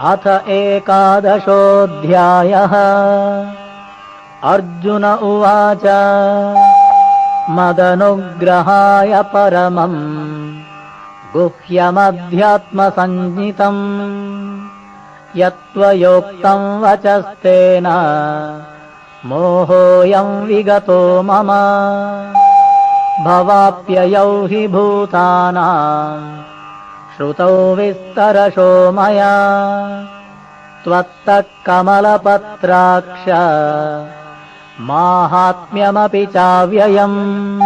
अथ एकादशोऽध्यायः। अर्जुन उवाच मदनुग्रहाय परमम् गुह्यमध्यात्मसञ्ज्ञितम् यत्त्वयोक्तं वचस्तेन मोहोऽयं विगतो मम। भवाप्ययौ हि भूतानां श्रुतौ विस्तरशो मया त्वत्तः कमलपत्राक्ष माहात्म्यमपि चाव्ययम्।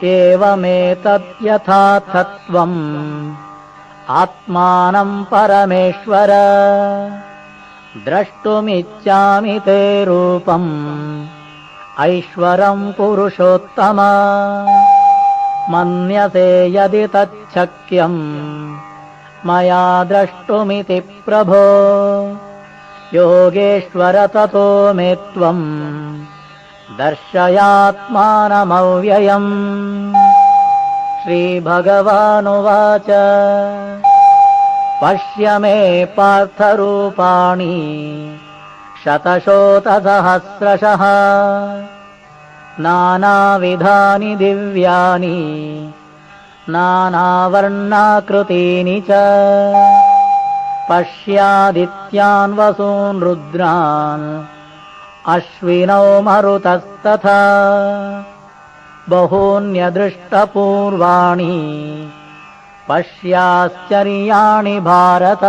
एवमेतत् यथार्थत्वम् आत्मानं परमेश्वर द्रष्टुमिच्छामि ते रूपम् ऐश्वरं पुरुषोत्तम। मन्यसे यदि तच्छक्यम् मया द्रष्टुमिति प्रभो योगेश्वर ततो मे त्वम् दर्शयात्मानमव्ययम्। श्रीभगवानुवाच पश्य मे पार्थरूपाणि शतशोतसहस्रशः नानाविधानि दिव्यानि नानावर्णाकृतीनि च। पश्यादित्यान् वसून् रुद्रान् अश्विनौ मरुतस्तथा बहून्यदृष्टपूर्वाणि पश्याश्चर्याणि भारत।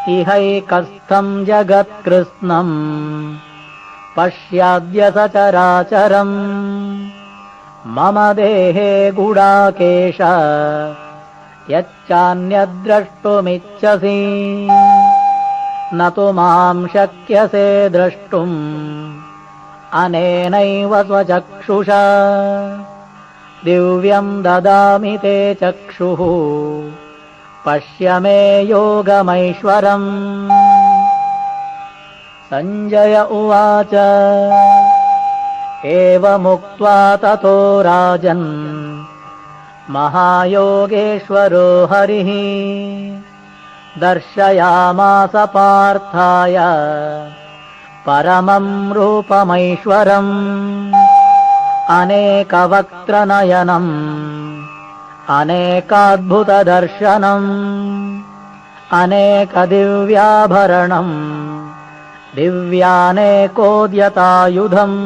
इहैकस्थं जगत्कृत्स्नम् पश्याद्य सचराचरम् मम देहे गुडाकेश यच्चान्यद्द्रष्टुमिच्छसि न तु मां शक्यसे द्रष्टुम् अनेनैव स्वचक्षुषा। दिव्यं ददामि ते चक्षुः पश्य मे योगमैश्वरम्। सञ्जय उवाच एवमुक्त्वा ततो राजन् महायोगेश्वरो हरिः दर्शयामास पार्थाय परमं रूपमैश्वरम्। अनेकवक्त्रनयनम् अनेकाद्भुतदर्शनम् अनेकदिव्याभरणम् दिव्यानेकोद्यतायुधम्।